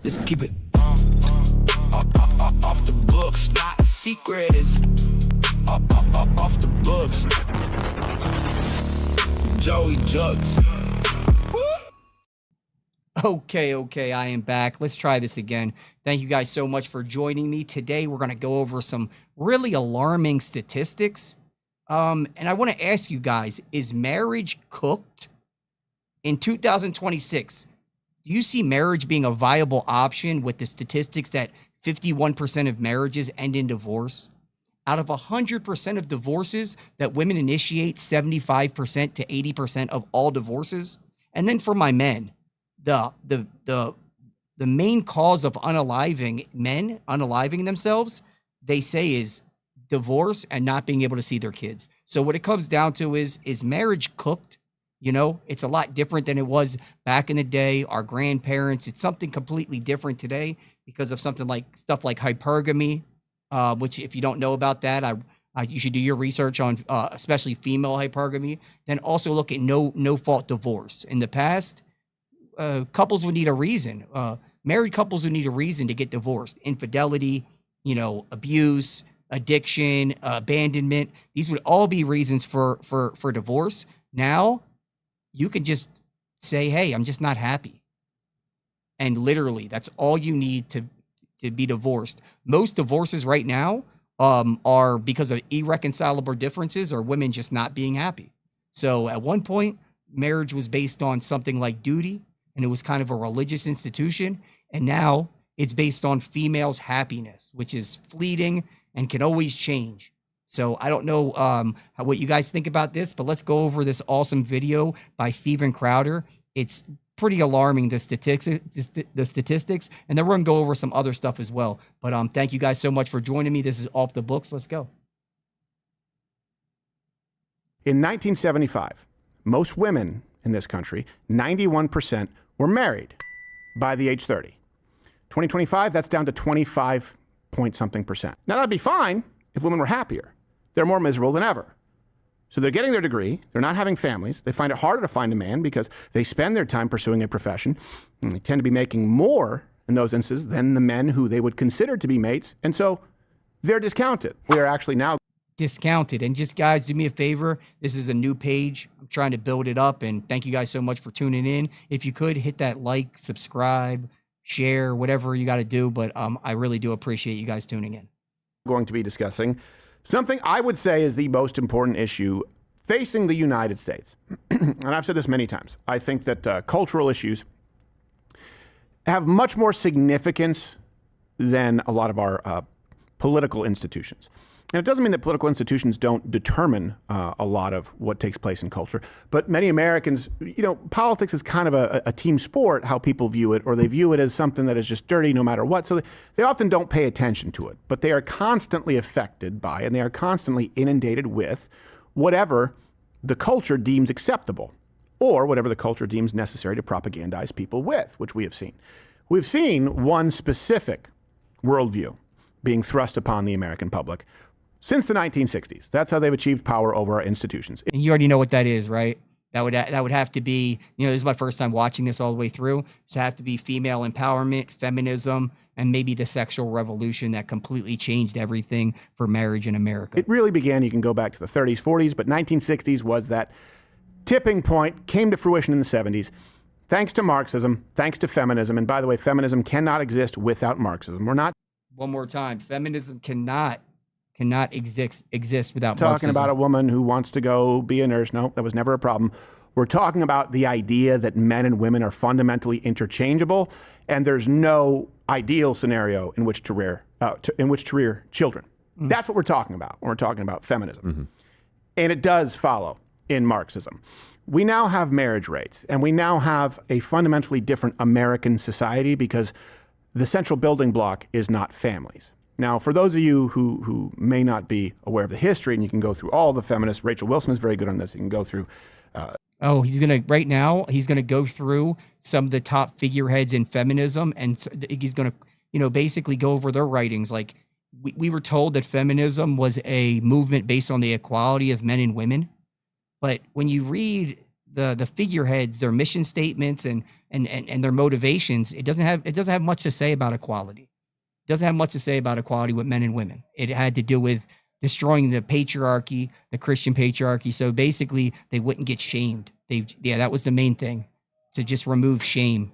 Let's keep it off the books. Not a secret. It's off the books. Joey Jugs. Okay, I am back. Let's try this again. Thank you guys so much for joining me. Today, we're going to go over some really alarming statistics. And I want to ask you guys, is marriage cooked? In 2026, do you see marriage being a viable option with the statistics that 51% of marriages end in divorce? Out of 100% of divorces that women initiate, 75% to 80% of all divorces. And then for my men, the main cause of unaliving themselves, they say, is divorce and not being able to see their kids. So what it comes down to is marriage cooked? You know, it's a lot different than it was back in the day. Our grandparents, it's something completely different today because of stuff like hypergamy, which if you don't know about that, you should do your research on, especially female hypergamy. Then also look at no fault divorce. In the past, couples would need a reason. Married couples would need a reason to get divorced. Infidelity, abuse, addiction, abandonment. These would all be reasons for divorce. Now, you can just say, hey, I'm just not happy. And literally, that's all you need to be divorced. Most divorces right now are because of irreconcilable differences or women just not being happy. So at one point, marriage was based on something like duty, and it was kind of a religious institution. And now it's based on females' happiness, which is fleeting and can always change. So I don't know what you guys think about this, but let's go over this awesome video by Steven Crowder. It's pretty alarming, the statistics, and then we're going to go over some other stuff as well. But thank you guys so much for joining me. This is Off the Books. Let's go. In 1975, most women in this country, 91%, were married by the age 30. 2025, that's down to 25 point something percent. Now, that'd be fine if women were happier. They're more miserable than ever. So they're getting their degree. They're not having families. They find it harder to find a man because they spend their time pursuing a profession. And they tend to be making more in those instances than the men who they would consider to be mates. And so they're discounted. We are actually now discounted. And just, guys, do me a favor. This is a new page. I'm trying to build it up. And thank you guys so much for tuning in. If you could hit that like, subscribe, share, whatever you got to do. But I really do appreciate you guys tuning in. Going to be discussing something I would say is the most important issue facing the United States. And I've said this many times. I think that cultural issues have much more significance than a lot of our political institutions. And it doesn't mean that political institutions don't determine a lot of what takes place in culture, but many Americans, politics is kind of a team sport, how people view it, or they view it as something that is just dirty no matter what. So they often don't pay attention to it, but they are constantly affected by, and they are constantly inundated with whatever the culture deems acceptable, or whatever the culture deems necessary to propagandize people with, which we have seen. We've seen one specific worldview being thrust upon the American public since the 1960s. That's how they've achieved power over our institutions. And you already know what that is, right? That would have to be, this is my first time watching this all the way through. So it have to be female empowerment, feminism, and maybe the sexual revolution that completely changed everything for marriage in America. It really began, you can go back to the 30s, 40s, but 1960s was that tipping point, came to fruition in the 70s. Thanks to Marxism, thanks to feminism. And by the way, feminism cannot exist without Marxism. We're not. One more time, feminism cannot exist without talking Marxism. About a woman who wants to go be a nurse. No, that was never a problem. We're talking about the idea that men and women are fundamentally interchangeable, and there's no ideal scenario in which to rear children. Mm-hmm. That's what we're talking about when we're talking about feminism. Mm-hmm. And it does follow in Marxism. We now have marriage rates, and we now have a fundamentally different American society because the central building block is not families. Now, for those of you who may not be aware of the history, and you can go through all the feminists, Rachel Wilson is very good on this. You can go through. He's going to go through some of the top figureheads in feminism, and he's going to, basically go over their writings. Like we were told that feminism was a movement based on the equality of men and women. But when you read the figureheads, their mission statements and their motivations, it doesn't have much to say about equality. It doesn't have much to say about equality with men and women. It had to do with destroying the patriarchy, the Christian patriarchy. So basically, they wouldn't get shamed. That was the main thing, to just remove shame.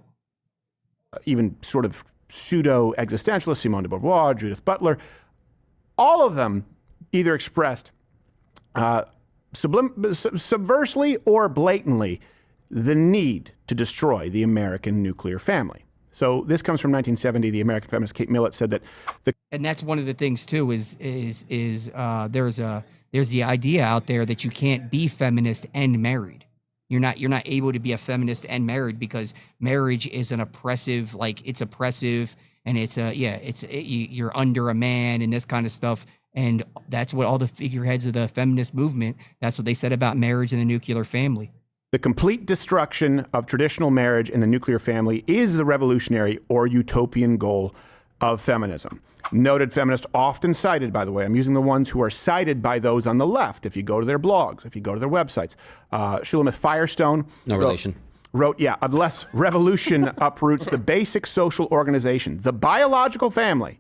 Even sort of pseudo-existentialists, Simone de Beauvoir, Judith Butler, all of them either expressed subversely or blatantly the need to destroy the American nuclear family. So this comes from 1970. The American feminist Kate Millett said that and that's one of the things too is there's the idea out there that you can't be feminist and married. You're not able to be a feminist and married because marriage is an oppressive, it's oppressive, and you're under a man and this kind of stuff. And that's what all the figureheads of the feminist movement, that's what they said about marriage and the nuclear family. The complete destruction of traditional marriage and the nuclear family is the revolutionary or utopian goal of feminism. Noted feminists often cited, by the way, I'm using the ones who are cited by those on the left. If you go to their blogs, if you go to their websites, Shulamith Firestone. No relation. Wrote, unless revolution uproots the basic social organization, the biological family,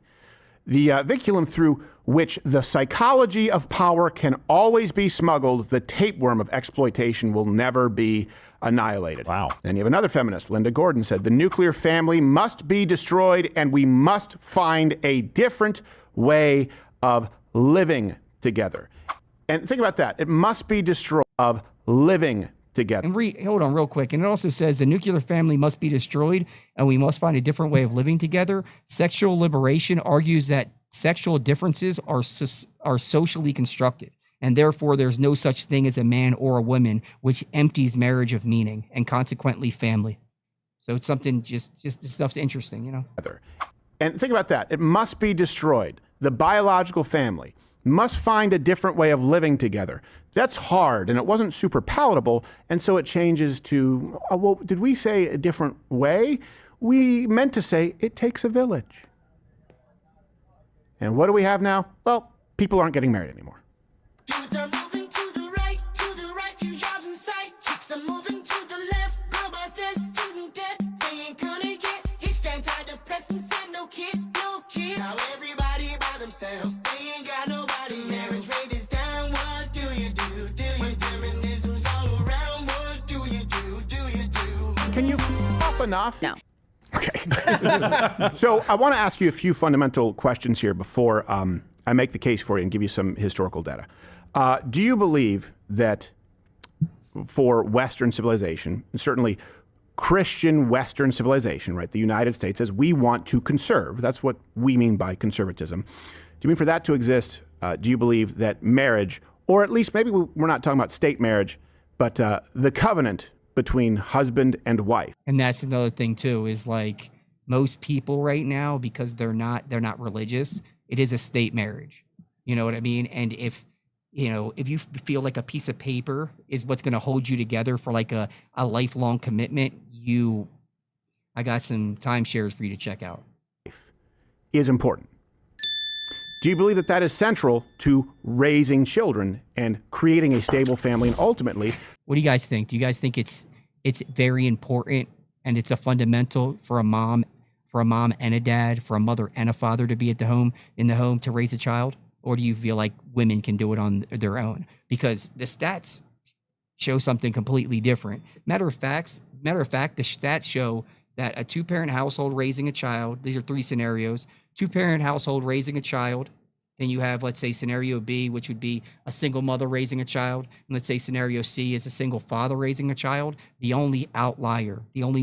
the vinculum through which the psychology of power can always be smuggled, the tapeworm of exploitation will never be annihilated. Wow. Then you have another feminist, Linda Gordon, said, the nuclear family must be destroyed and we must find a different way of living together. And think about that. It must be destroyed of living together. And hold on real quick. And it also says the nuclear family must be destroyed and we must find a different way of living together. Sexual liberation argues that sexual differences are socially constructed, and therefore there's no such thing as a man or a woman, which empties marriage of meaning and consequently family. So it's something, just this stuff's interesting, you know? And think about that. It must be destroyed. The biological family must find a different way of living together. That's hard, and it wasn't super palatable, and so it changes to, well, did we say a different way? We meant to say it takes a village. And what do we have now? Well, people aren't getting married anymore. Dudes are moving to the right, few jobs in sight. Chicks are moving to the left, girl boss says student debt. They ain't gonna get hitched, antidepressants and no kids. Now everybody by themselves, they ain't got nobody. Marriage rate is down, what do you do? When feminism's all around, what do you do? Can you off enough? No. Okay. So I want to ask you a few fundamental questions here before I make the case for you and give you some historical data. Do you believe that for Western civilization, certainly Christian Western civilization, right, the United States, as we want to conserve, that's what we mean by conservatism. Do you mean for that to exist, do you believe that marriage, or at least maybe we're not talking about state marriage, but the covenant between husband and wife? And that's another thing too, is most people right now, because they're not religious, it is a state marriage. You know what I mean? And if you feel like a piece of paper is what's going to hold you together for a lifelong commitment, I got some timeshares for you to check out. Is important. Do you believe that that is central to raising children and creating a stable family and ultimately? What do you guys think? Do you guys think it's very important and it's a fundamental for a mom and a dad, for a mother and a father to be in the home to raise a child? Or do you feel like women can do it on their own? Because the stats show something completely different. Matter of fact, the stats show that a two-parent household raising a child, these are three scenarios, two-parent household raising a child, then you have, let's say, scenario B, which would be a single mother raising a child, and let's say scenario C is a single father raising a child. The only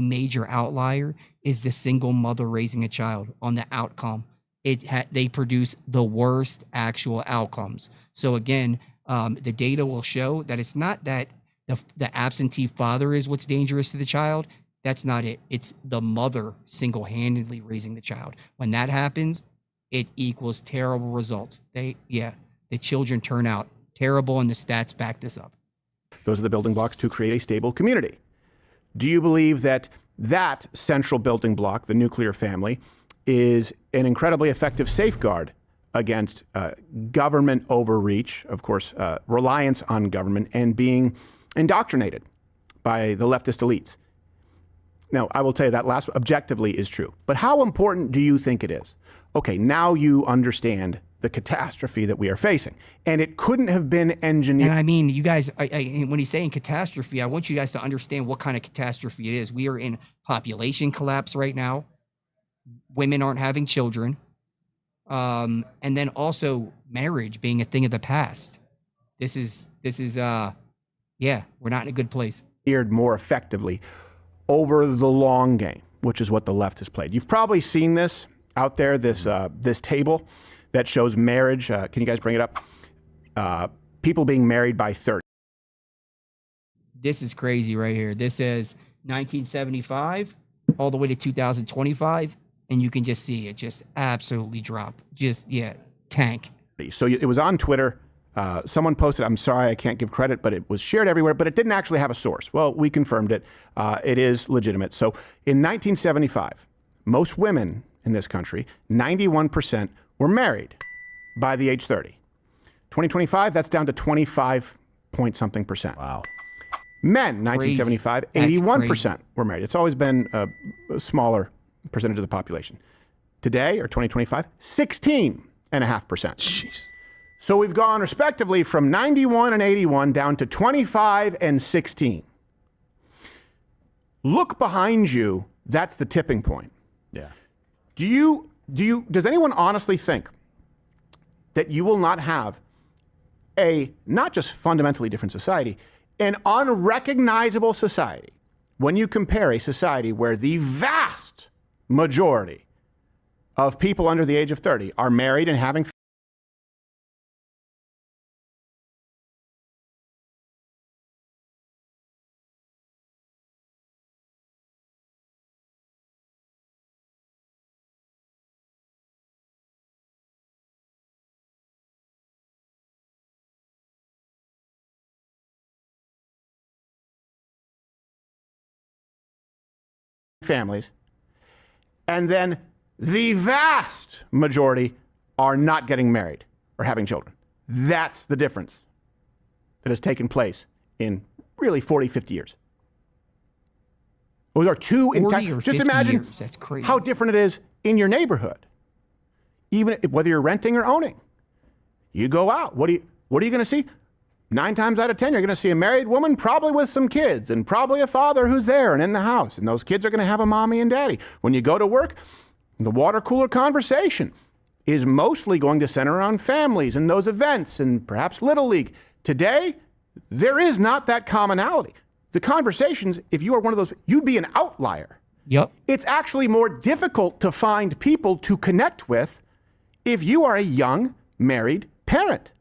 major outlier is the single mother raising a child on the outcome. They produce the worst actual outcomes. So again, the data will show that it's not that the absentee father is what's dangerous to the child. That's not it. It's the mother single-handedly raising the child. When that happens, it equals terrible results. The children turn out terrible, and the stats back this up. Those are the building blocks to create a stable community. Do you believe that central building block, the nuclear family, is an incredibly effective safeguard against government overreach, of course, reliance on government, and being indoctrinated by the leftist elites. Now, I will tell you that last objectively is true. But how important do you think it is? Okay, now you understand the catastrophe that we are facing. And it couldn't have been engineered. And I mean, you guys, when he's saying catastrophe, I want you guys to understand what kind of catastrophe it is. We are in population collapse right now. Women aren't having children. And then also marriage being a thing of the past. This is yeah, we're not in a good place. More effectively over the long game, which is what the left has played. You've probably seen this out there, this table that shows marriage. Can you guys bring it up? People being married by 30. This is crazy right here. This is 1975 all the way to 2025, and you can just see it just absolutely drop. Just, yeah, tank. So it was on Twitter. Someone posted, I'm sorry, I can't give credit, but it was shared everywhere, but it didn't actually have a source. Well, we confirmed it. It is legitimate. So in 1975, most women in this country, 91% were married by the age 30. 2025, that's down to 25 point something percent. Wow. Men, 1975, 81% were married. It's always been a smaller percentage of the population. Today, or 2025, 16.5%. Jeez. So we've gone respectively from 91 and 81 down to 25 and 16. Look behind you. That's the tipping point. Yeah. Does anyone honestly think that you will not have a not just fundamentally different society, an unrecognizable society when you compare a society where the vast majority of people under the age of 30 are married and having families, and then the vast majority are not getting married or having children. That's the difference that has taken place in really 40, 50 years. Those are two entire, just imagine That's crazy. how different it is in your neighborhood. Even whether you're renting or owning. You go out, what are you going to see? 9 times out of 10, you're going to see a married woman, probably with some kids, and probably a father who's there and in the house. And those kids are going to have a mommy and daddy. When you go to work, the water cooler conversation is mostly going to center around families and those events and perhaps Little League. Today, there is not that commonality. The conversations, if you are one of those, you'd be an outlier. Yep. It's actually more difficult to find people to connect with if you are a young married parent.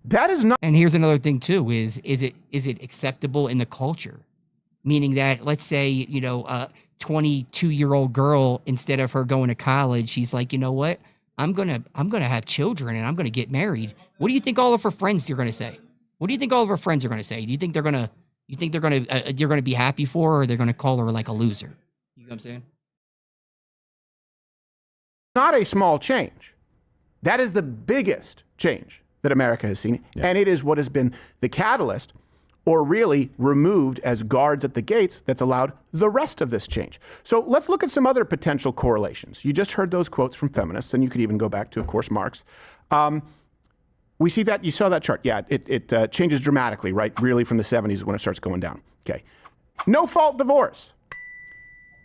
That is not. And here's another thing too: is it acceptable in the culture? Meaning that, let's say, a 22-year-old girl, instead of her going to college, she's like, you know what? I'm gonna have children and I'm gonna get married. What do you think all of her friends are gonna say? What do you think all of her friends are gonna say? Do you think you're gonna be happy for her, or they're gonna call her like a loser? You know what I'm saying? Not a small change. That is the biggest change that America has seen. Yeah. And it is what has been the catalyst, or really removed as guards at the gates, that's allowed the rest of this change. So let's look at some other potential correlations. You just heard those quotes from feminists, and you could even go back to, of course, Marx. We see that, you saw that chart. Yeah, it changes dramatically, right? Really from the 70s when it starts going down. Okay. No-fault divorce,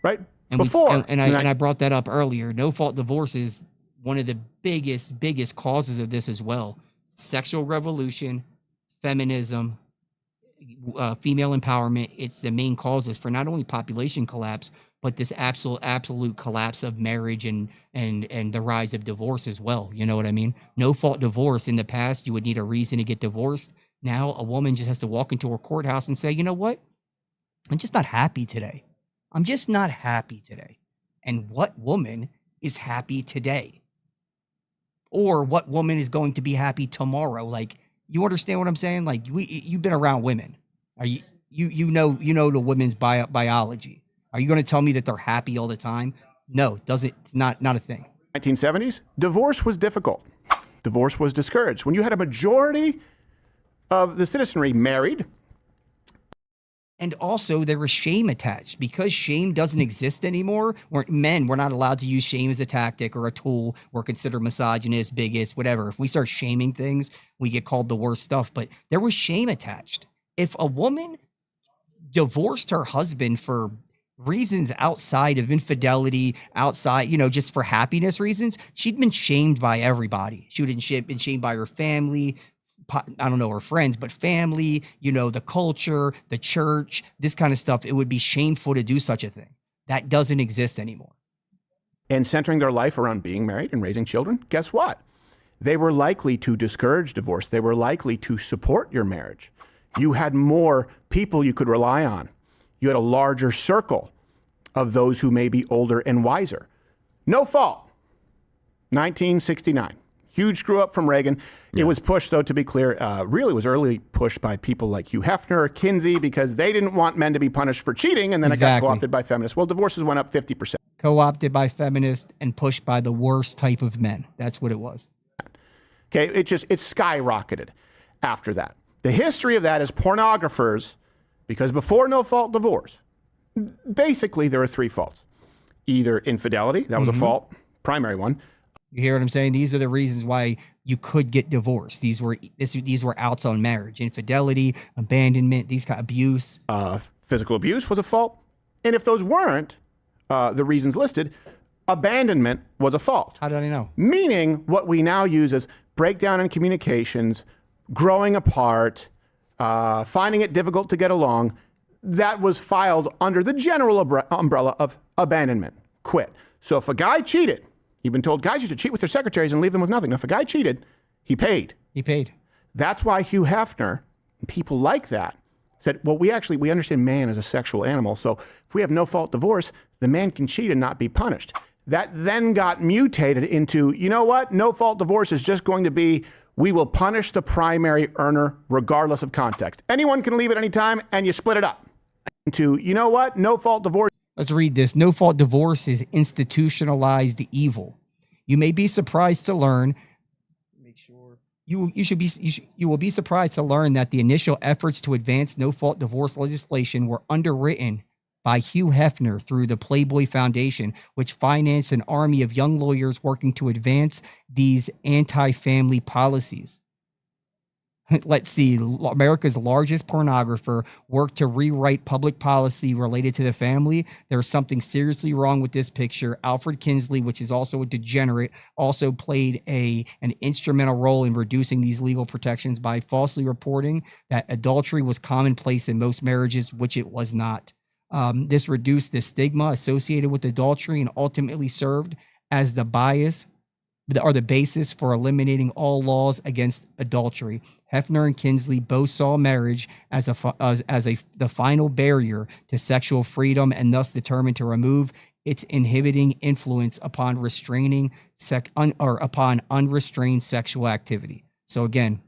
right? And I brought that up earlier. No-fault divorce is one of the biggest causes of this as well. Sexual revolution, feminism, female empowerment. It's the main causes for not only population collapse, but this absolute collapse of marriage and the rise of divorce as well. You know what I mean? No fault divorce. In the past, you would need a reason to get divorced. Now a woman just has to walk into a courthouse and say, you know what? I'm just not happy today. I'm just not happy today. And what woman is happy today? Or what woman is going to be happy tomorrow? Like, you understand what I'm saying? Like, you've been around women. Are you know the women's biology. Are you going to tell me that they're happy all the time? No, it's not a thing. 1970s, divorce was difficult. Divorce was discouraged. When you had a majority of the citizenry married, And also there was shame attached because shame doesn't exist anymore. We're not allowed to use shame as a tactic or a tool. We're considered misogynist, bigots, whatever. If we start shaming things, we get called the worst stuff. But there was shame attached. If a woman divorced her husband for reasons outside of infidelity, outside, just for happiness reasons, she'd been shamed by everybody. She would have been shamed by her family, I don't know, her friends, but family, the culture, the church, this kind of stuff. It would be shameful to do such a thing. That doesn't exist anymore. And centering their life around being married and raising children, guess what? They were likely to discourage divorce. They were likely to support your marriage. You had more people you could rely on. You had a larger circle of those who may be older and wiser. No fault. 1969. Huge screw up from Reagan. Yeah. It was pushed, though, to be clear, really was early pushed by people like Hugh Hefner, Kinsey, because they didn't want men to be punished for cheating, and then it got co-opted by feminists. Well, divorces went up 50%. Co-opted by feminists and pushed by the worst type of men. That's what it was. Okay, it skyrocketed after that. The history of that is pornographers, because before no-fault divorce, basically there were three faults. Either infidelity, that was a fault, primary one. You hear what I'm saying? These are the reasons why you could get divorced. These were outs on marriage: infidelity, abandonment, these kind of abuse. Physical abuse was a fault, and if those weren't the reasons listed, abandonment was a fault. How did I know? Meaning what we now use as breakdown in communications, growing apart, finding it difficult to get along. That was filed under the general umbrella of abandonment, quit. So if a guy cheated. You've been told guys used to cheat with their secretaries and leave them with nothing. Now, if a guy cheated, he paid. He paid. That's why Hugh Hefner and people like that said, well, we understand man as a sexual animal. So if we have no-fault divorce, the man can cheat and not be punished. That then got mutated into, you know what? No-fault divorce is just going to be, we will punish the primary earner regardless of context. Anyone can leave at any time, and you split it up. Into, you know what? No-fault divorce. Let's read this. No-fault divorce is institutionalized evil. You may be surprised to learn. Make sure you will be surprised to learn that the initial efforts to advance no-fault divorce legislation were underwritten by Hugh Hefner through the Playboy Foundation, which financed an army of young lawyers working to advance these anti-family policies. Let's see, America's largest pornographer worked to rewrite public policy related to the family. There's something seriously wrong with this picture. Alfred Kinsley, which is also a degenerate, also played an instrumental role in reducing these legal protections by falsely reporting that adultery was commonplace in most marriages, which it was not. This reduced the stigma associated with adultery and ultimately served as the basis for eliminating all laws against adultery. Hefner and Kinsley both saw marriage as the final barrier to sexual freedom, and thus determined to remove its inhibiting influence upon upon unrestrained sexual activity. So again,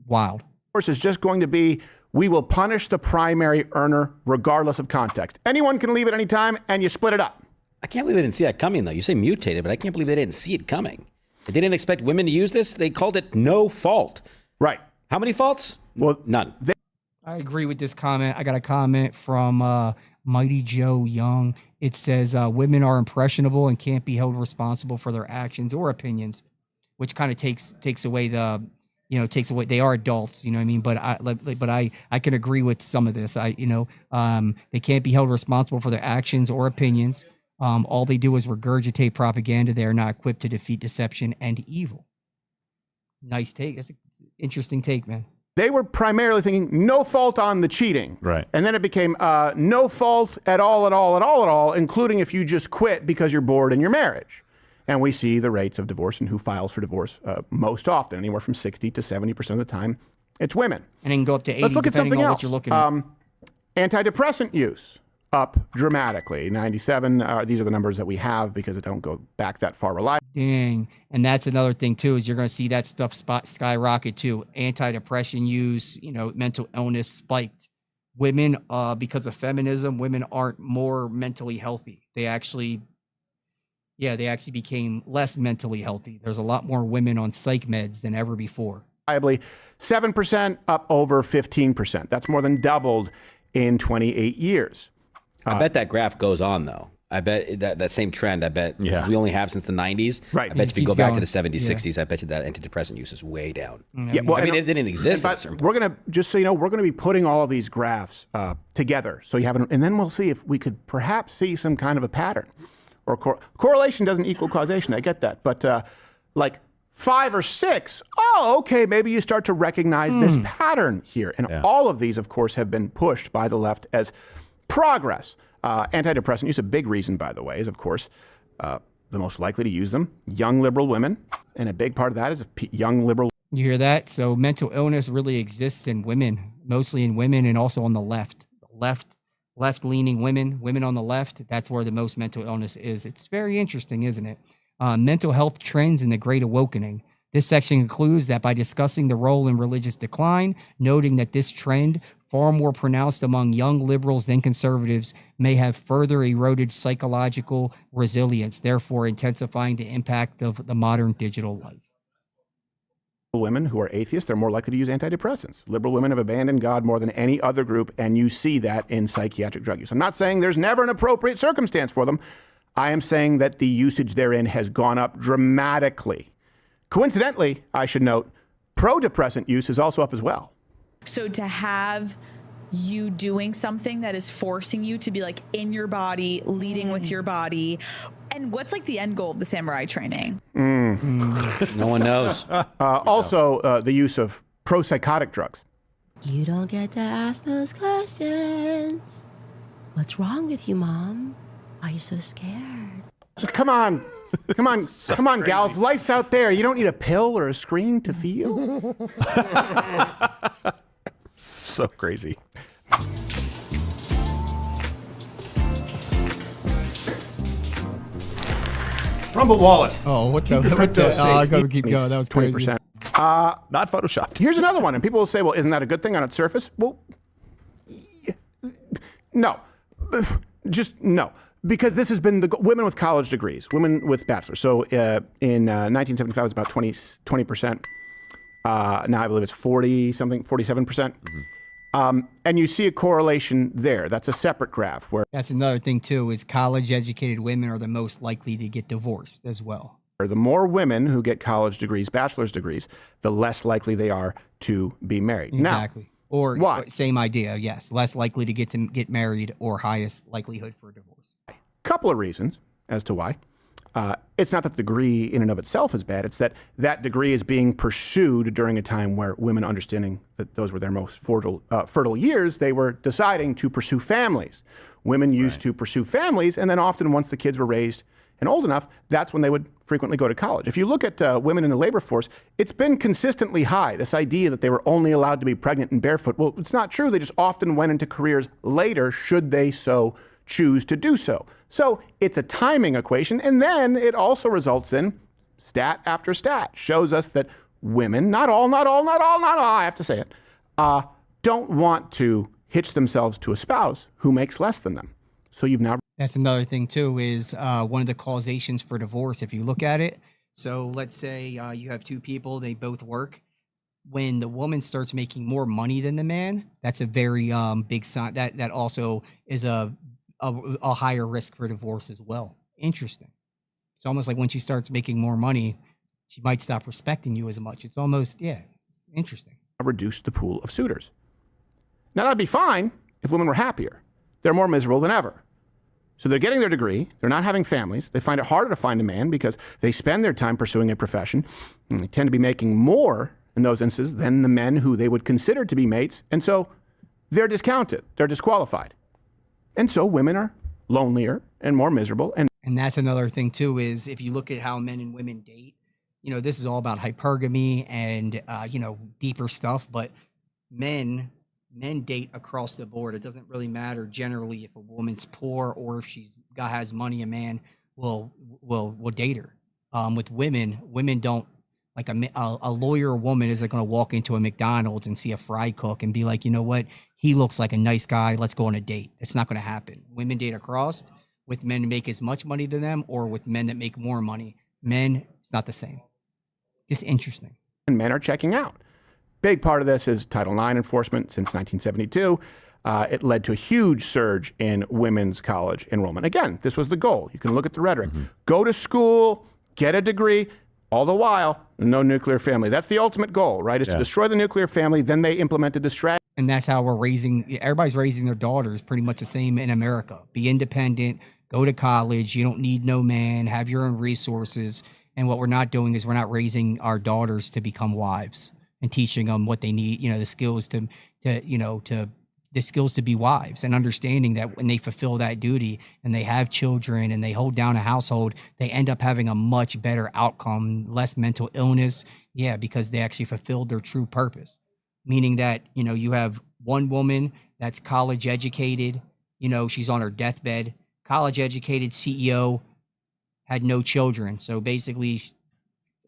wild. Divorce is just going to be, we will punish the primary earner regardless of context. Anyone can leave at any time, and you split it up. I can't believe they didn't see that coming, though. You say mutated, but I can't believe they didn't see it coming. They didn't expect women to use this. They called it no fault. Right. How many faults? Well, none. I agree with this comment. I got a comment from Mighty Joe Young. It says women are impressionable and can't be held responsible for their actions or opinions, which kind of takes away they are adults, you know what I mean? But I can agree with some of this. They can't be held responsible for their actions or opinions. All they do is regurgitate propaganda. They are not equipped to defeat deception and evil. Nice take. That's an interesting take, man. They were primarily thinking no fault on the cheating. Right. And then it became no fault at all, including if you just quit because you're bored in your marriage. And we see the rates of divorce and who files for divorce most often, anywhere from 60 to 70% of the time, it's women. And it can go up to 80, Let's look at something else. What you're looking at. Antidepressant use up dramatically. 97, these are the numbers that we have because it don't go back that far reliably. Dang. And that's another thing, too, is you're going to see that stuff skyrocket, too. Antidepressant use, mental illness spiked. Women, because of feminism, women aren't more mentally healthy. They actually became less mentally healthy. There's a lot more women on psych meds than ever before. reliably 7% up over 15%. That's more than doubled in 28 years. I bet that graph goes on, though. I bet that same trend, since we only have since the 90s, Right. I bet if you go keeps back to going. the 70s, 60s, I bet you that antidepressant use is way down. Yeah, well, I mean, it didn't exist at a certain point. we're going to, just so you know, we're going to be putting all of these graphs together. So you have and then we'll see if we could perhaps see some kind of a pattern. Or correlation doesn't equal causation. I get that. But like 5 or 6, okay, maybe you start to recognize this pattern here. And all of these, of course, have been pushed by the left as progress. Antidepressant use, a big reason, by the way, is, of course, the most likely to use them, young liberal women. And a big part of that is young liberal. You hear that? So mental illness really exists in women, mostly in women and also on the left. Left-leaning women on the left, that's where the most mental illness is. It's very interesting, isn't it? Mental health trends in the Great Awakening. This section concludes that by discussing the role in religious decline, noting that this trend, far more pronounced among young liberals than conservatives, may have further eroded psychological resilience, therefore intensifying the impact of the modern digital life. Women who are atheists, they're more likely to use antidepressants. Liberal women have abandoned God more than any other group, and you see that in psychiatric drug use. I'm not saying there's never an appropriate circumstance for them. I am saying that the usage therein has gone up dramatically. Coincidentally, I should note, pro-depressant use is also up as well. So to have you doing something that is forcing you to be like in your body, leading with your body. And what's like the end goal of the samurai training? No one knows. Also, the use of pro-psychotic drugs. You don't get to ask those questions. What's wrong with you, Mom? Why are you so scared? Come on. Come on, come on, gals. Life's out there. You don't need a pill or a screen to feel. So crazy. Rumble Wallet. Oh, what the? Keep your crypto safe. I gotta keep going. That was crazy. 20%. Not photoshopped. Here's another one, and people will say, well, isn't that a good thing on its surface? Well, no. Just no. Because this has been the women with college degrees, women with bachelors. So in 1975, it was about 20%. Now I believe it's 40-something, 47%. And you see a correlation there. That's a separate graph. Where That's another thing too. Is college-educated women are the most likely to get divorced as well. the more women who get college degrees, bachelor's degrees, the less likely they are to be married. Exactly. Now, Or why? same idea. Yes, less likely to get married or highest likelihood for divorce. Couple of reasons as to why. It's not that the degree in and of itself is bad. It's that that degree is being pursued during a time where women, understanding that those were their most fertile years, they were deciding to pursue families. Women used to pursue families, and then often once the kids were raised and old enough, that's when they would frequently go to college. If you look at women in the labor force, it's been consistently high, this idea that they were only allowed to be pregnant and barefoot. Well, it's not true. They just often went into careers later, should they so choose to do so. So it's a timing equation, and then it also results in stat after stat, shows us that women, not all, I have to say it, don't want to hitch themselves to a spouse who makes less than them. So you've now... That's another thing too, is one of the causations for divorce, if you look at it. So let's say you have two people, they both work. When the woman starts making more money than the man, that's a very big sign. That also is a higher risk for divorce as well. Interesting. It's almost like when she starts making more money, she might stop respecting you as much. It's almost, yeah, it's interesting. reduced the pool of suitors. Now that'd be fine if women were happier. They're more miserable than ever. So they're getting their degree, they're not having families, they find it harder to find a man because they spend their time pursuing a profession, and they tend to be making more in those instances than the men who they would consider to be mates, and so they're discounted, they're disqualified. And so women are lonelier and more miserable. And that's another thing too, is if you look at how men and women date, you know, this is all about hypergamy and, you know, deeper stuff, but men date across the board. It doesn't really matter generally if a woman's poor or if has money, a man will date her. With women don't, like a lawyer woman isn't going to walk into a McDonald's and see a fry cook and be like, you know what, he looks like a nice guy, let's go on a date. It's not going to happen. Women date across with men who make as much money than them or with men that make more money. Men, it's not the same. Just interesting. men are checking out. Big part of this is Title IX enforcement since 1972. It led to a huge surge in women's college enrollment. Again, this was the goal. You can look at the rhetoric. Go to school, get a degree, all the while, no nuclear family. That's the ultimate goal, right? Is to destroy the nuclear family. Then they implemented the strategy. And that's how everybody's raising their daughters pretty much the same in America. Be independent, go to college. You don't need no man, have your own resources. And what we're not doing is we're not raising our daughters to become wives and teaching them what they need, the skills the skills to be wives, and understanding that when they fulfill that duty and they have children and they hold down a household, they end up having a much better outcome, less mental illness. Yeah, because they actually fulfilled their true purpose. Meaning that, you have one woman that's college educated, she's on her deathbed, college educated CEO, had no children. So basically,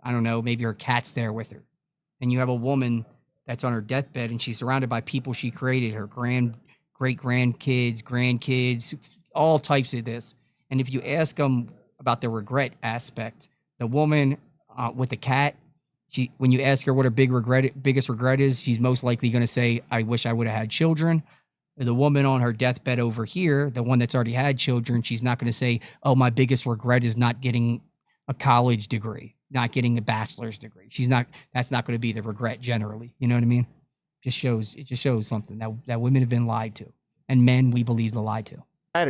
I don't know, maybe her cat's there with her. And you have a woman that's on her deathbed and she's surrounded by people she created, her great-grandkids, grandkids, all types of this. And if you ask them about the regret aspect, the woman with the cat, when you ask her what her biggest regret is, she's most likely going to say, I wish I would have had children. The woman on her deathbed over here, the one that's already had children, she's not going to say, oh, my biggest regret is not getting a college degree, not getting a bachelor's degree. That's not going to be the regret generally. You know what I mean? It just shows something that women have been lied to, and men we believe to lie to.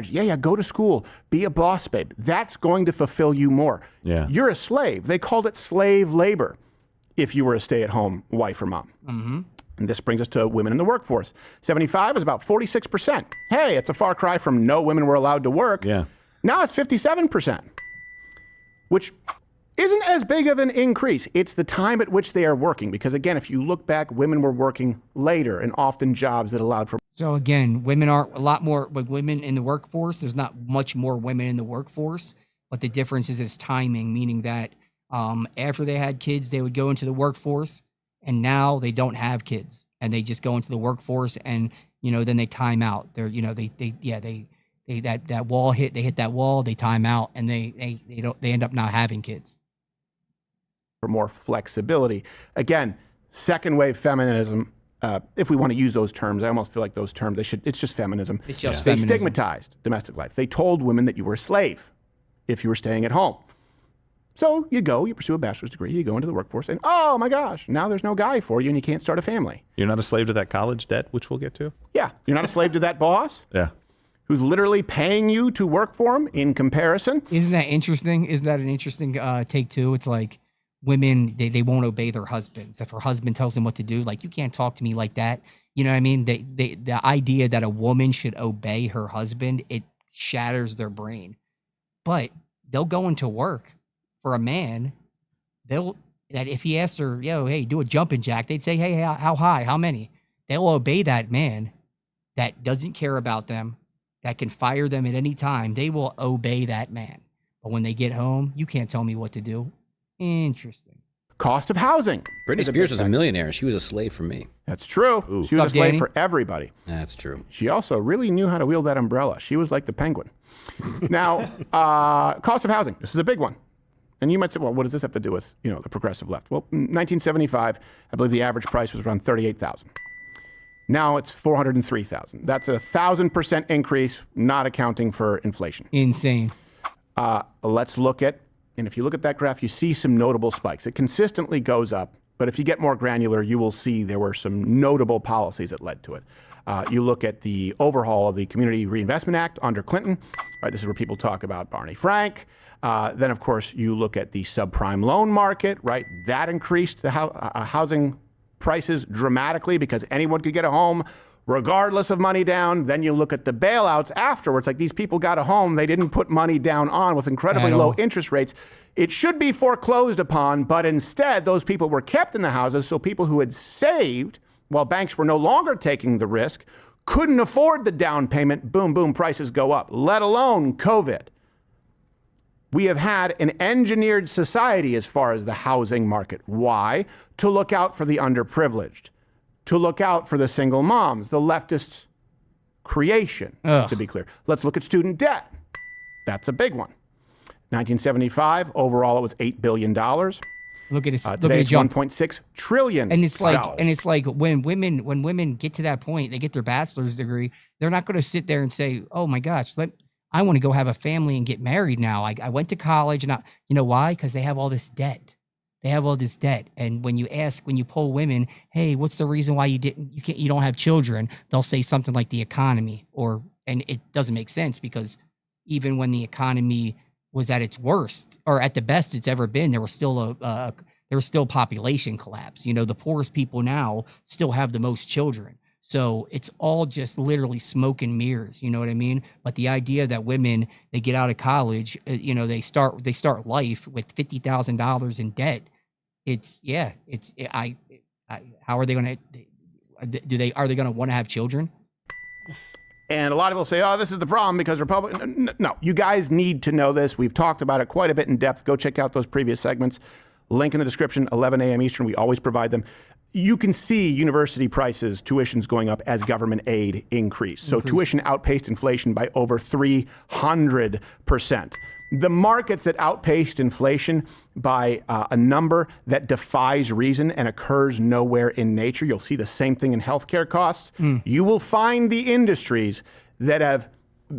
Yeah, go to school, be a boss babe. That's going to fulfill you more. Yeah. You're a slave. They called it slave labor if you were a stay-at-home wife or mom. Mm-hmm. And this brings us to women in the workforce. 75 is about 46%. Hey, it's a far cry from no women were allowed to work. Yeah. Now it's 57%, which isn't as big of an increase. It's the time at which they are working. Because again, if you look back, women were working later and often jobs that allowed for. So again, women are a lot more, but women in the workforce, there's not much more women in the workforce, but the difference is timing, meaning that after they had kids, they would go into the workforce, and now they don't have kids and they just go into the workforce, and, then they time out. They're, that wall hit, they hit that wall, they time out, and they end up not having kids. For more flexibility. Again, second wave feminism, if we want to use those terms, I almost feel like those terms, it's just feminism. It's just They feminism. stigmatized domestic life. They told women that you were a slave if you were staying at home. So you pursue a bachelor's degree, you go into the workforce, and oh my gosh, now there's no guy for you and you can't start a family. You're not a slave to that college debt, which we'll get to. Yeah, you're not a slave to that boss Yeah. who's literally paying you to work for him in comparison. Isn't that interesting? Isn't that an interesting take too? It's like women, they won't obey their husbands. If her husband tells them what to do, like, you can't talk to me like that. You know what I mean? The idea that a woman should obey her husband, it shatters their brain. But they'll go into work for a man. That if he asked her, hey, do a jumping jack, they'd say, hey, how high? How many? They'll obey that man that doesn't care about them, that can fire them at any time. They will obey that man. But when they get home, you can't tell me what to do. Interesting. Cost of housing. Britney is a Spears big was a factor. millionaire. She was a slave for me. That's true. Ooh. She was a What's up, slave Danny? for everybody. That's true. She also really knew how to wield that umbrella. She was like the penguin. Now, cost of housing. This is a big one. And you might say, well, what does this have to do with, the progressive left? Well, in 1975, I believe the average price was around $38,000. Now it's $403,000. That's a 1,000% increase, not accounting for inflation. Insane. Let's look at, and if you look at that graph, you see some notable spikes. It consistently goes up, but if you get more granular, you will see there were some notable policies that led to it. You look at the overhaul of the Community Reinvestment Act under Clinton. Right, this is where people talk about Barney Frank. Then, of course, you look at the subprime loan market, right? That increased the housing prices dramatically because anyone could get a home regardless of money down. Then you look at the bailouts afterwards. Like, these people got a home they didn't put money down on with incredibly low interest rates. It should be foreclosed upon, but instead those people were kept in the houses. So people who had saved while banks were no longer taking the risk couldn't afford the down payment. Boom, boom, prices go up, let alone COVID. We have had an engineered society as far as the housing market. Why? To look out for the underprivileged, to look out for the single moms, the leftist creation, to be clear. Let's look at student debt. That's a big one. 1975, overall, it was $8 billion. Look at it. Look at Today it it's jump. $1.6 trillion. And it's like when women get to that point, they get their bachelor's degree, they're not going to sit there and say, "Oh my gosh, I want to go have a family and get married now. I went to college and you know why? Because they have all this debt. They have all this debt. And when you poll women, hey, what's the reason why you don't have children? They'll say something like the economy, and it doesn't make sense because even when the economy was at its worst or at the best it's ever been, there was still population collapse. You know, the poorest people now still have the most children. So it's all just literally smoke and mirrors. You know what I mean? But the idea that women, they get out of college, they start life with $50,000 in debt. How are they going to, are they going to want to have children? And a lot of people say, oh, this is the problem because Republicans. No, you guys need to know this. We've talked about it quite a bit in depth. Go check out those previous segments. Link in the description, 11 a.m. Eastern. We always provide them. You can see university prices, tuitions going up as government aid increase. So tuition outpaced inflation by over 300%. The markets that outpaced inflation by a number that defies reason and occurs nowhere in nature. You'll see the same thing in healthcare costs. You will find the industries that have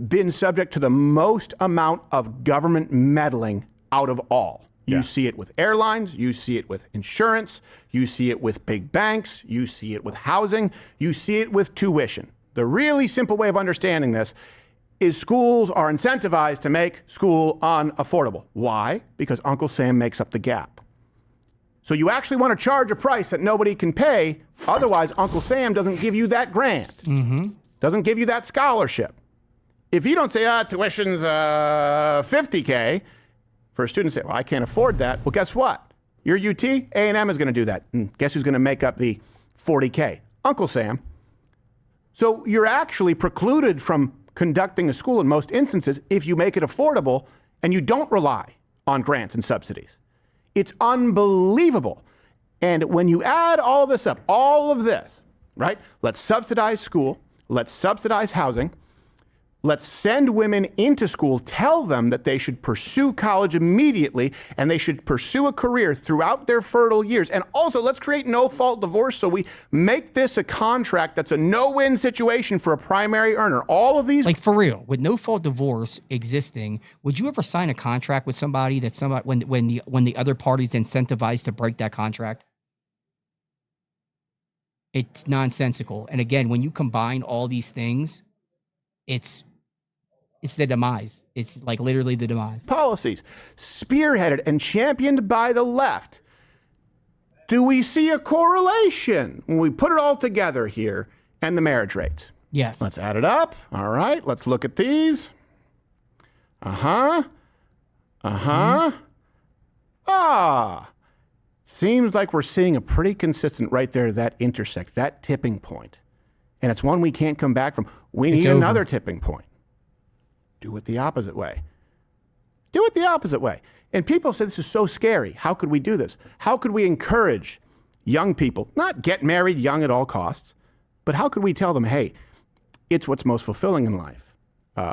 been subject to the most amount of government meddling out of all. You see it with airlines, you see it with insurance, you see it with big banks, you see it with housing, you see it with tuition. The really simple way of understanding this is schools are incentivized to make school unaffordable. Why? Because Uncle Sam makes up the gap. So you actually want to charge a price that nobody can pay, otherwise Uncle Sam doesn't give you that grant, doesn't give you that scholarship. If you don't say, tuition's $50K, for a student to say, well, I can't afford that. Well, guess what? Your UT, A&M is going to do that. And guess who's going to make up the $40K? Uncle Sam. So you're actually precluded from conducting a school in most instances if you make it affordable and you don't rely on grants and subsidies. It's unbelievable. And when you add all of this up, all of this, right? Let's subsidize school. Let's subsidize housing. Let's send women into school, tell them that they should pursue college immediately and they should pursue a career throughout their fertile years. And also, let's create no-fault divorce so we make this a contract that's a no-win situation for a primary earner. All of these... Like, for real, with no-fault divorce existing, would you ever sign a contract with somebody when the other party's incentivized to break that contract? It's nonsensical. And again, when you combine all these things, it's the demise. It's like literally the demise. Policies spearheaded and championed by the left. Do we see a correlation when we put it all together here and the marriage rates? Yes. Let's add it up. All right. Let's look at these. Seems like we're seeing a pretty consistent right there, that intersect, that tipping point. And it's one we can't come back from. We need another tipping point. Do it the opposite way. Do it the opposite way. And people say this is so scary. How could we do this? How could we encourage young people, not get married young at all costs, but how could we tell them, hey, it's what's most fulfilling in life?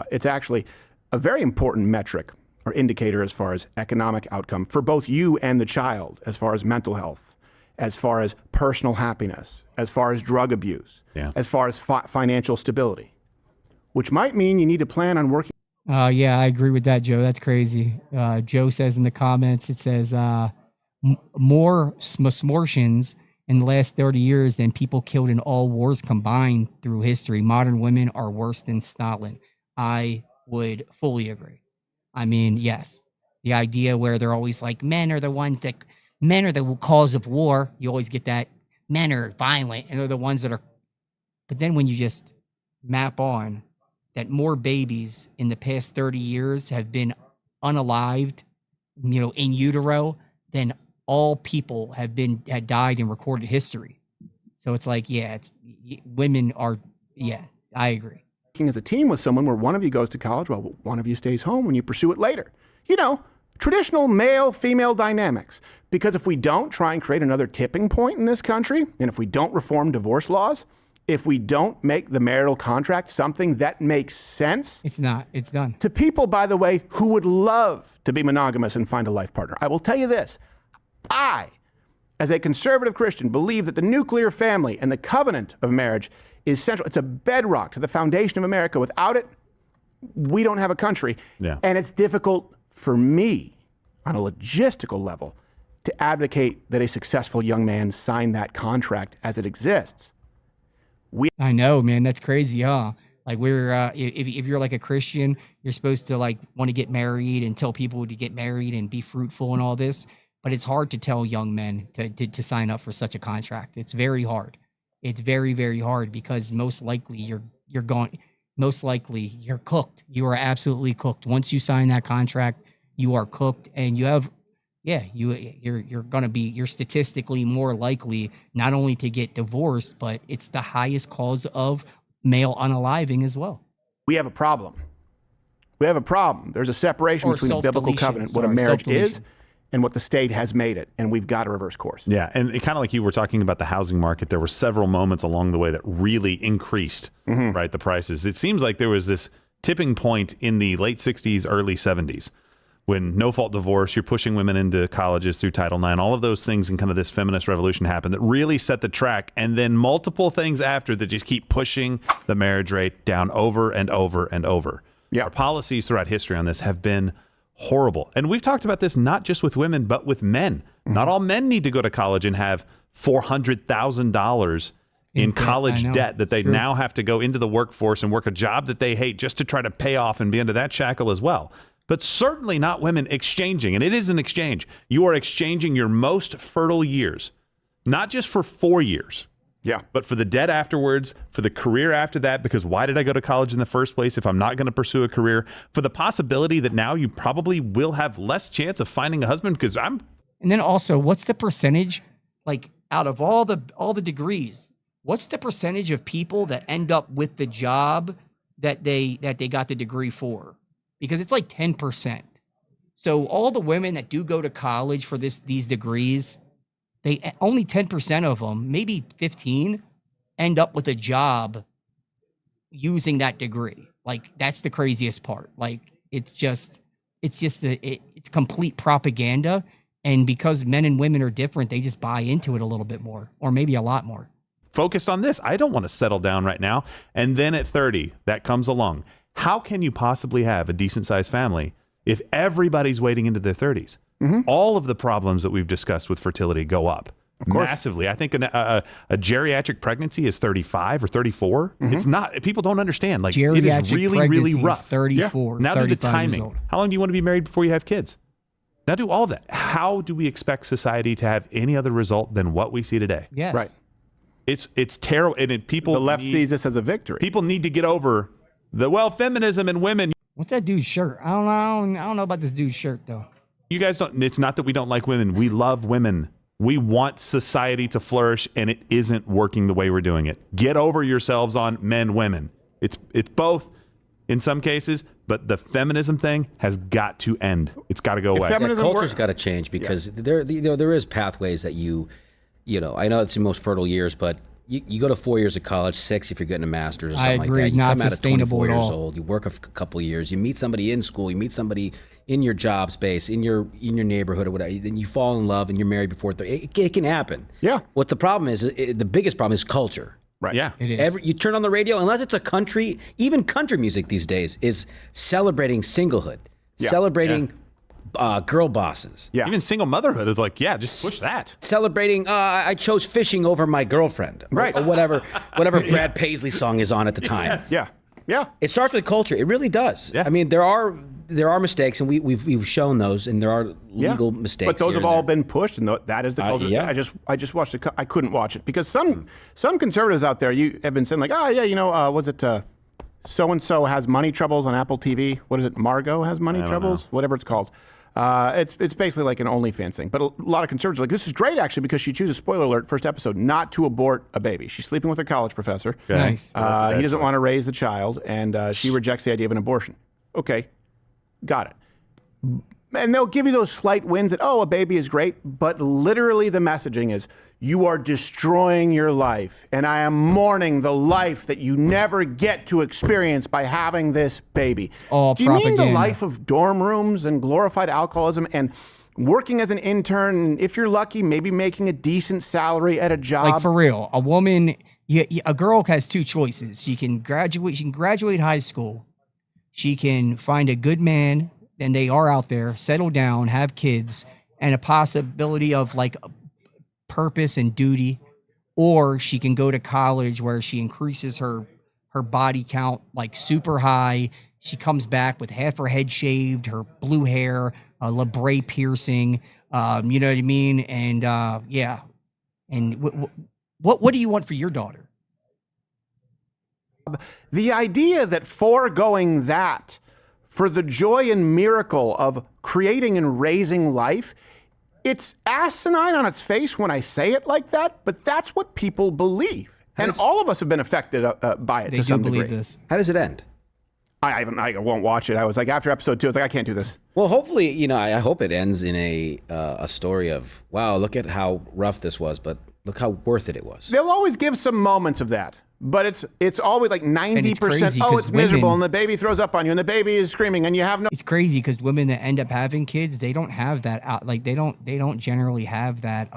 It's actually a very important metric or indicator as far as economic outcome for both you and the child, as far as mental health, as far as personal happiness, as far as drug abuse, as far as financial stability, which might mean you need to plan on working. Yeah, I agree with that, Joe. That's crazy. Joe says in the comments, it says more smortions in the last 30 years than people killed in all wars combined through history. Modern women are worse than Stalin. I would fully agree. I mean, yes, the idea where they're always like, men are the cause of war. You always get that. Men are violent and they're the ones that are. But then when you just map on that more babies in the past 30 years have been unalived, in utero, than all people had died in recorded history. So it's like, women are, I agree. As a team with someone where one of you goes to college while one of you stays home when you pursue it later. Traditional male-female dynamics. Because if we don't try and create another tipping point in this country, and if we don't reform divorce laws, if we don't make the marital contract something that makes sense. It's not. It's done. To people, by the way, who would love to be monogamous and find a life partner. I will tell you this. I as a conservative Christian, believe that the nuclear family and the covenant of marriage is central. It's a bedrock to the foundation of America. Without it, we don't have a country. Yeah. And it's difficult for me on a logistical level to advocate that a successful young man sign that contract as it exists. I know, man. That's crazy, huh? Like if you're like a Christian, you're supposed to like want to get married and tell people to get married and be fruitful and all this. But it's hard to tell young men to sign up for such a contract. It's very hard. It's very, very hard because most likely you're going. Most likely you're cooked. You are absolutely cooked. Once you sign that contract, you are cooked, and you have, you're statistically more likely not only to get divorced, but it's the highest cause of male unaliving as well. We have a problem. We have a problem. There's a separation Or between the biblical self-deletion. covenant, what a Sorry, marriage is, self-deletion. and what the state has made it, and we've got to reverse course. Yeah, and kind of like you were talking about the housing market, there were several moments along the way that really increased, right, the prices. It seems like there was this tipping point in the late 60s, early 70s, when no-fault divorce, you're pushing women into colleges through Title IX, all of those things and kind of this feminist revolution happened that really set the track, and then multiple things after that just keep pushing the marriage rate down over and over and over. Yeah. Our policies throughout history on this have been horrible. And we've talked about this not just with women, but with men. Not all men need to go to college and have $400,000 in college debt that they now have to go into the workforce and work a job that they hate just to try to pay off and be under that shackle as well. But certainly not women exchanging. And it is an exchange. You are exchanging your most fertile years, not just for 4 years. Yeah. But for the debt afterwards, for the career after that, because why did I go to college in the first place if I'm not going to pursue a career? For the possibility that now you probably will have less chance of finding a husband because And then also, what's the percentage, like out of all the degrees, what's the percentage of people that end up with the job that they got the degree for? Because it's like 10%. So all the women that do go to college for these degrees, they only 10% of them, maybe 15, end up with a job using that degree. Like that's the craziest part. Like it's complete propaganda. And because men and women are different, they just buy into it a little bit more, or maybe a lot more. focused on this. I don't want to settle down right now. And then at 30, that comes along. How can you possibly have a decent sized family if everybody's waiting into their 30s? All of the problems that we've discussed with fertility go up massively. I think a geriatric pregnancy is 35 or 34. It's not, people don't understand. Like it is really, really rough. 34. Now do the 35 years timing. old. How long do you want to be married before you have kids? Now do all of that. How do we expect society to have any other result than what we see today? Yes. Right. It's terrible. And people The left sees this as a victory. People need to get over feminism and women. What's that dude's shirt? I don't know about this dude's shirt though. You guys don't, it's not that we don't like women. We love women. We want society to flourish, and it isn't working the way we're doing it. Get over yourselves on men, women. It's both in some cases, but the feminism thing has got to end. It's got to go away. feminism Culture's got to change because there is pathways that you know, I know it's the most fertile years, but you go to 4 years of college, 6 if you're getting a master's or something I agree, like that. You not come sustainable out at 24 at years all. old. You work a couple of years. You meet somebody in school. You meet somebody in your job space, in your neighborhood or whatever. Then you fall in love and you're married before 30. It can happen. Yeah. What the problem is, the biggest problem is culture. Right. Yeah. It is. You turn on the radio, unless it's a country, even country music these days is celebrating singlehood, celebrating girl bosses. Yeah. Even single motherhood is like, just push that. Celebrating, I chose fishing over my girlfriend. Right. Or whatever Brad Paisley song is on at the time. Yeah. Yeah. It starts with culture. It really does. Yeah. I mean, there are mistakes, and we've shown those, and there are legal mistakes. But those here have and all there. been pushed, and that is the culture. yeah. I just watched it. I couldn't watch it because some conservatives out there you have been saying like, was it so and so has money troubles on Apple TV? What is it? Margot has money troubles, whatever it's called. It's basically like an OnlyFans thing. But a lot of conservatives are like, this is great actually because she chooses, spoiler alert, first episode, not to abort a baby. She's sleeping with her college professor. Nice. He doesn't want to raise the child, and she rejects the idea of an abortion. Okay, got it. And they'll give you those slight wins that, a baby is great, but literally the messaging is, you are destroying your life, and I am mourning the life that you never get to experience by having this baby. All Do you mean the propaganda. life of dorm rooms and glorified alcoholism and working as an intern, if you're lucky, maybe making a decent salary at a job. Like for real, a woman, a girl has two choices. She can graduate high school. She can find a good man, and they are out there, settle down, have kids, and a possibility of like purpose and duty. Or she can go to college where she increases her body count like super high. She comes back with half her head shaved, her blue hair, a labrae piercing. You know what I mean? And yeah. And what do you want for your daughter? The idea that foregoing that for the joy and miracle of creating and raising life, it's asinine on its face when I say it like that, but that's what people believe. And all of us have been affected by it They to some do believe degree. this. How does it end? I won't watch it. I was like, after episode 2, I was like, I can't do this. Well, hopefully, you know, I hope it ends in a story of, wow, look at how rough this was, but look how worth it was. They'll always give some moments of that, but it's always like 90%. crazy Oh, 'cause it's miserable, women- and the baby throws up on you, and the baby is screaming, and you have no. It's crazy because women that end up having kids, they don't have that out. Like they don't generally have that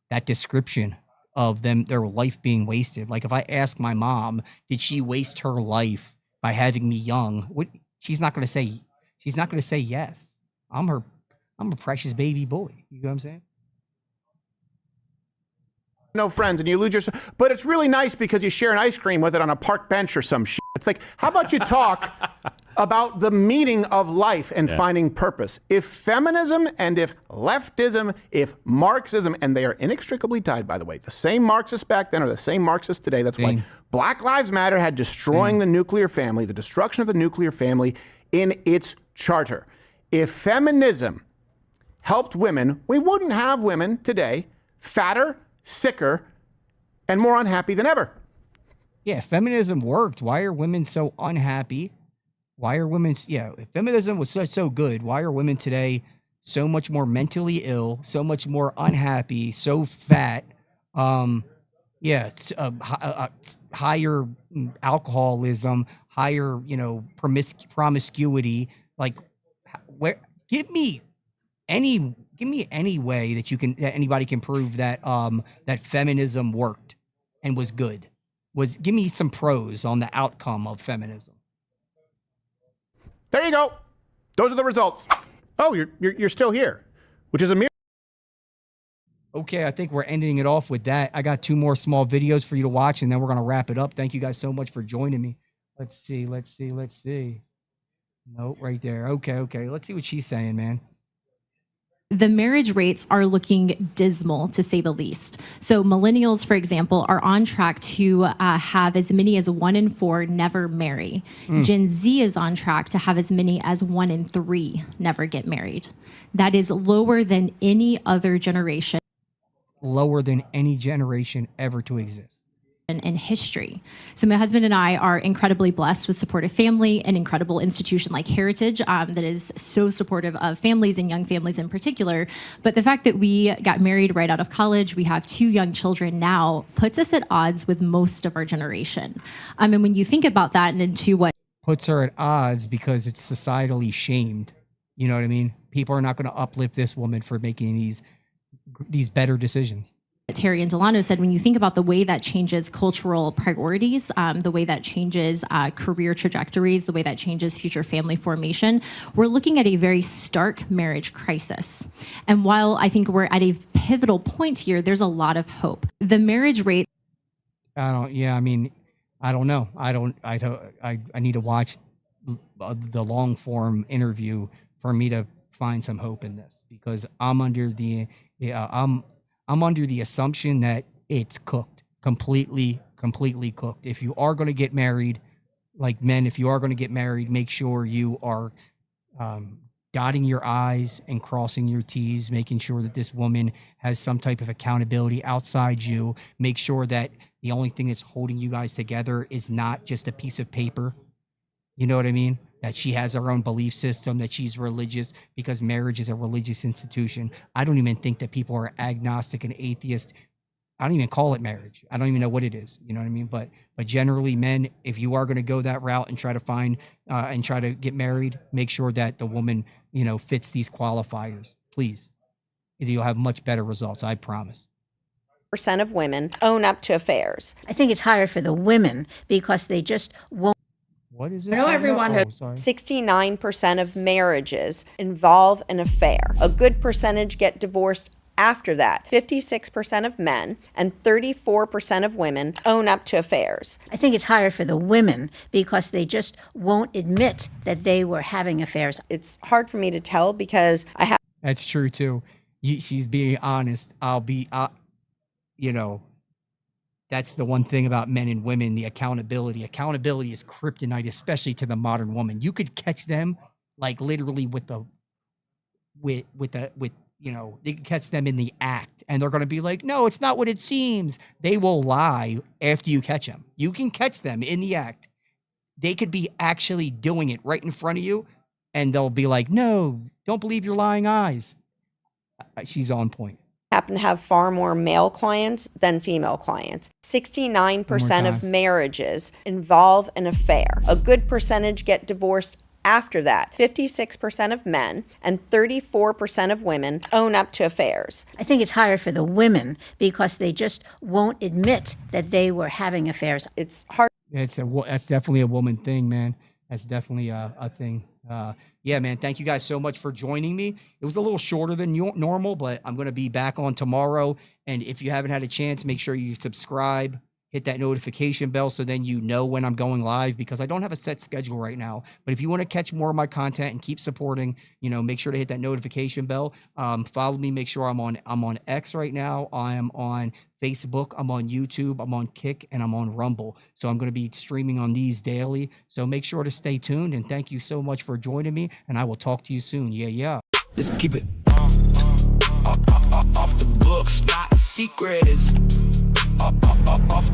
that description of their life being wasted. Like if I ask my mom, did she waste her life by having me young? She's not going to say yes. I'm a precious baby boy. You know what I'm saying? No friends, and you lose your. But it's really nice because you share an ice cream with it on a park bench or some shit. It's like, how about you talk about the meaning of life and finding purpose? If feminism and if leftism, if Marxism, and they are inextricably tied, by the way, the same Marxists back then are the same Marxists today. That's why Black Lives Matter had destroying the nuclear family, the destruction of the nuclear family in its charter. If feminism helped women, we wouldn't have women today fatter, sicker, and more unhappy than ever. Yeah, feminism worked. Why are women so unhappy? Why are women? Yeah, if feminism was so good, why are women today so much more mentally ill, so much more unhappy, so fat? Yeah, it's higher alcoholism, higher promiscuity. Like, give me any way that anybody can prove that that feminism worked and was good. Give me some pros on the outcome of feminism. There you go. Those are the results. Oh, you're still here, which is a miracle. Okay, I think we're ending it off with that. I got 2 more small videos for you to watch, and then we're gonna wrap it up. Thank you guys so much for joining me. Let's see. Nope, right there. Okay. Let's see what she's saying, man. The marriage rates are looking dismal, to say the least. So millennials, for example, are on track to have as many as 1 in 4 never marry. Gen Z is on track to have as many as 1 in 3 never get married. That is lower than any other generation. Lower than any generation ever to exist. In history. So my husband and I are incredibly blessed with supportive family, an incredible institution like Heritage that is so supportive of families and young families in particular. But the fact that we got married right out of college, we have 2 young children now, puts us at odds with most of our generation. And when you think about that and into what Puts her at odds because it's societally shamed. You know what I mean? People are not going to uplift this woman for making these better decisions. Terry and Delano said, when you think about the way that changes cultural priorities, the way that changes career trajectories, the way that changes future family formation, we're looking at a very stark marriage crisis. And while I think we're at a pivotal point here, there's a lot of hope. The marriage rate. I don't know. I need to watch the long form interview for me to find some hope in this, because I'm under the assumption that it's cooked, completely cooked. If you are going to get married, like men, if you are going to get married, make sure you are dotting your I's and crossing your T's, making sure that this woman has some type of accountability outside you. Make sure that the only thing that's holding you guys together is not just a piece of paper. You know what I mean? That she has her own belief system, that she's religious, because marriage is a religious institution. I don't even think that people are agnostic and atheist. I don't even call it marriage. I don't even know what it is. You know what I mean? But generally, men, if you are going to go that route and try to find and try to get married, make sure that the woman, fits these qualifiers. Please. You'll have much better results, I promise. Percent of women own up to affairs. I think it's higher for the women because they just won't. What is it? Know everyone knows 69% of marriages involve an affair. A good percentage get divorced after that. 56% of men and 34% of women own up to affairs. I think it's higher for the women because they just won't admit that they were having affairs. It's hard for me to tell because I have. That's true too. She's being honest. That's the one thing about men and women, the accountability. Accountability is kryptonite, especially to the modern woman. You could catch them like literally they could catch them in the act and they're going to be like, no, it's not what it seems. They will lie after you catch them. You can catch them in the act. They could be actually doing it right in front of you and they'll be like, no, don't believe your lying eyes. She's on point. Happen to have far more male clients than female clients. 69% of marriages involve an affair. A good percentage get divorced after that. 56% of men and 34% of women own up to affairs. I think it's higher for the women because they just won't admit that they were having affairs. It's hard. That's definitely a woman thing, man. That's definitely a thing. Yeah, man. Thank you guys so much for joining me. It was a little shorter than normal, but I'm going to be back on tomorrow. And if you haven't had a chance, make sure you subscribe, hit that notification bell so then you know when I'm going live, because I don't have a set schedule right now. But if you want to catch more of my content and keep supporting, make sure to hit that notification bell. Follow me. Make sure I'm on X right now. I am on Facebook, I'm on YouTube, I'm on Kick, and I'm on Rumble. So I'm going to be streaming on these daily. So make sure to stay tuned, and thank you so much for joining me, and I will talk to you soon. Yeah. Let's keep it off the books, not a secret. It's off